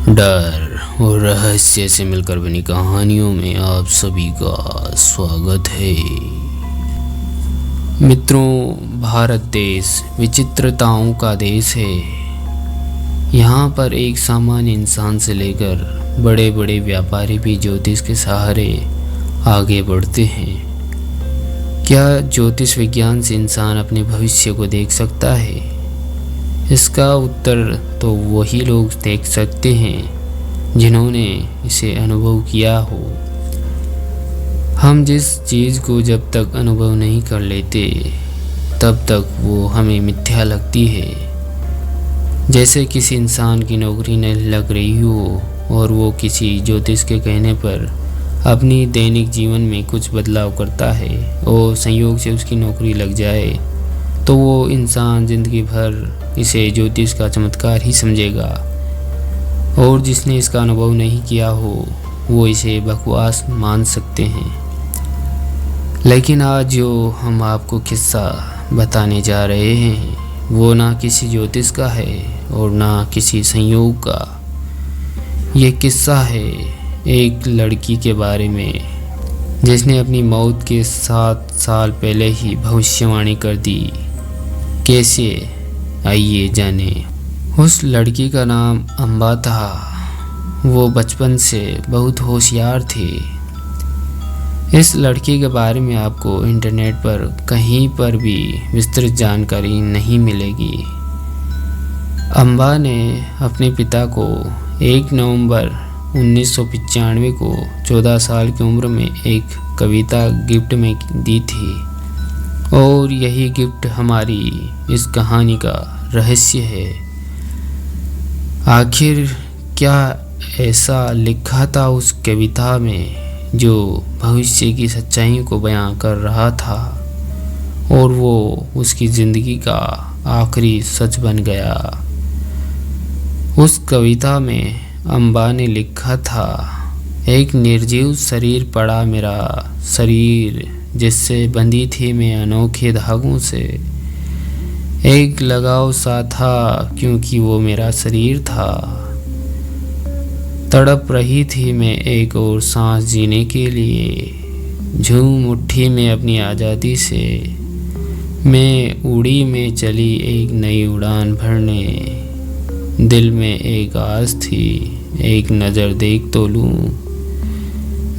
डर और रहस्य से मिलकर बनी कहानियों में आप सभी का स्वागत है। मित्रों, भारत देश विचित्रताओं का देश है। यहाँ पर एक सामान्य इंसान से लेकर बड़े बड़े व्यापारी भी ज्योतिष के सहारे आगे बढ़ते हैं। क्या ज्योतिष विज्ञान से इंसान अपने भविष्य को देख सकता है? इसका उत्तर तो वही लोग देख सकते हैं जिन्होंने इसे अनुभव किया हो। हम जिस चीज़ को जब तक अनुभव नहीं कर लेते तब तक वो हमें मिथ्या लगती है। जैसे किसी इंसान की नौकरी न लग रही हो और वो किसी ज्योतिष के कहने पर अपनी दैनिक जीवन में कुछ बदलाव करता है और संयोग से उसकी नौकरी लग जाए, तो वो इंसान ज़िंदगी भर इसे ज्योतिष का चमत्कार ही समझेगा। और जिसने इसका अनुभव नहीं किया हो वो इसे बकवास मान सकते हैं। लेकिन आज जो हम आपको किस्सा बताने जा रहे हैं वो ना किसी ज्योतिष का है और ना किसी संयोग का। ये किस्सा है एक लड़की के बारे में जिसने अपनी मौत के 7 साल पहले ही भविष्यवाणी कर दी। कैसे, आइए जाने। उस लड़की का नाम अम्बा था। वो बचपन से बहुत होशियार थी। इस लड़की के बारे में आपको इंटरनेट पर कहीं पर भी विस्तृत जानकारी नहीं मिलेगी। अम्बा ने अपने पिता को 1 नवंबर 1995 को 14 साल की उम्र में एक कविता गिफ्ट में दी थी और यही गिफ्ट हमारी इस कहानी का रहस्य है। आखिर क्या ऐसा लिखा था उस कविता में जो भविष्य की सच्चाई को बयां कर रहा था और वो उसकी ज़िंदगी का आखिरी सच बन गया। उस कविता में अम्बा ने लिखा था, एक निर्जीव शरीर पड़ा मेरा शरीर, जिससे बंधी थी मैं अनोखे धागों से। एक लगाव सा था क्योंकि वो मेरा शरीर था। तड़प रही थी मैं एक और सांस जीने के लिए। झूम उठी मैं अपनी आज़ादी से। मैं उड़ी में चली एक नई उड़ान भरने। दिल में एक आस थी, एक नज़र देख तो लूं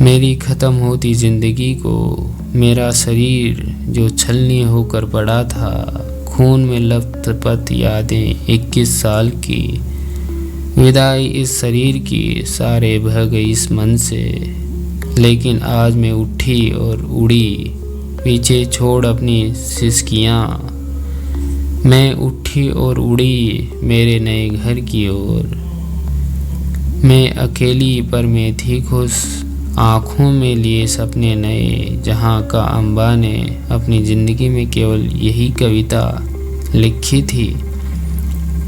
मेरी ख़त्म होती ज़िंदगी को। मेरा शरीर जो छलनी होकर पड़ा था, खून में लथपथ यादें 21 साल की। विदाई इस शरीर की सारे बह गई इस मन से। लेकिन आज मैं उठी और उड़ी, पीछे छोड़ अपनी सिसकियाँ। मैं उठी और उड़ी मेरे नए घर की ओर। मैं अकेली पर मैं थी खुश, आँखों में लिए सपने नए। जहाँ का अम्बा ने अपनी ज़िंदगी में केवल यही कविता लिखी थी।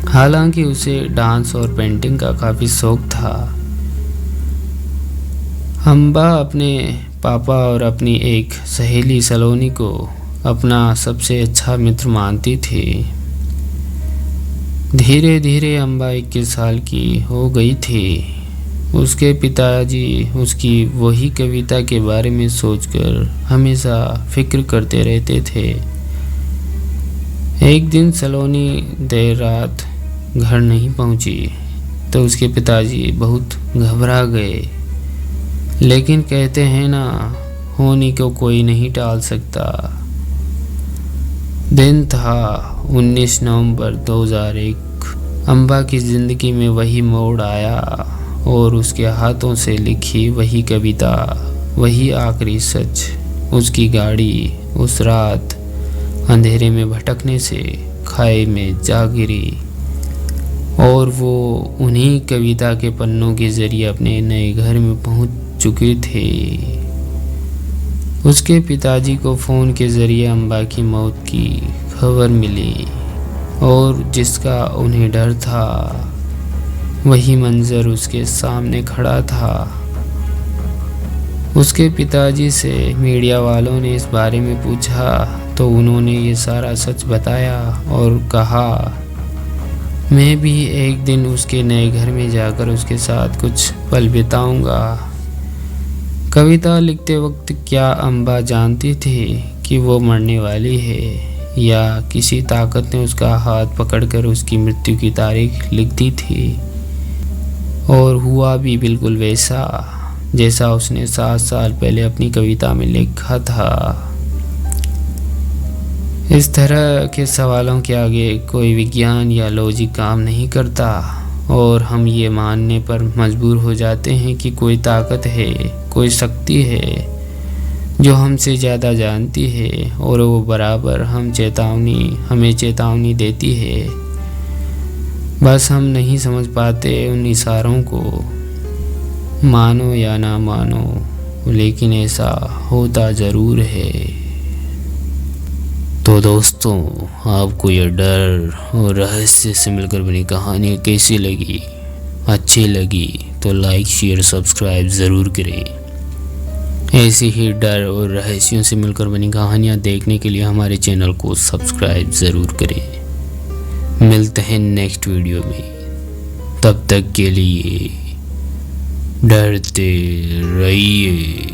हालांकि उसे डांस और पेंटिंग का काफ़ी शौक था। अम्बा अपने पापा और अपनी एक सहेली सलोनी को अपना सबसे अच्छा मित्र मानती थी। धीरे धीरे अम्बा 21 साल की हो गई थी। उसके पिताजी उसकी वही कविता के बारे में सोचकर हमेशा फिक्र करते रहते थे। एक दिन सलोनी देर रात घर नहीं पहुंची तो उसके पिताजी बहुत घबरा गए। लेकिन कहते हैं ना, होने को कोई नहीं टाल सकता। दिन था 19 नवंबर 2001। अम्बा की ज़िंदगी में वही मोड़ आया और उसके हाथों से लिखी वही कविता, वही आखिरी सच। उसकी गाड़ी उस रात अंधेरे में भटकने से खाई में जा गिरी और वो उन्हीं कविता के पन्नों के ज़रिए अपने नए घर में पहुंच चुके थे। उसके पिताजी को फ़ोन के ज़रिए अम्बा की मौत की खबर मिली और जिसका उन्हें डर था वही मंजर उसके सामने खड़ा था। उसके पिताजी से मीडिया वालों ने इस बारे में पूछा तो उन्होंने ये सारा सच बताया और कहा, मैं भी एक दिन उसके नए घर में जाकर उसके साथ कुछ पल बिताऊंगा। कविता लिखते वक्त क्या अम्बा जानती थी कि वो मरने वाली है, या किसी ताकत ने उसका हाथ पकड़कर उसकी मृत्यु की तारीख लिख दी थी। और हुआ भी बिल्कुल वैसा जैसा उसने 7 साल पहले अपनी कविता में लिखा था। इस तरह के सवालों के आगे कोई विज्ञान या लॉजिक काम नहीं करता, और हम ये मानने पर मजबूर हो जाते हैं कि कोई ताकत है, कोई शक्ति है जो हमसे ज़्यादा जानती है, और वो बराबर हमें चेतावनी देती है। बस हम नहीं समझ पाते उन इशारों को, मानो या ना मानो, लेकिन ऐसा होता ज़रूर है। तो दोस्तों, आपको यह डर और रहस्य से मिलकर बनी कहानियाँ कैसी लगी? अच्छी लगी तो लाइक, शेयर, सब्सक्राइब ज़रूर करें। ऐसी ही डर और रहस्यों से मिलकर बनी कहानियाँ देखने के लिए हमारे चैनल को सब्सक्राइब ज़रूर करें। मिलते हैं नेक्स्ट वीडियो में, तब तक के लिए डरते रहिए।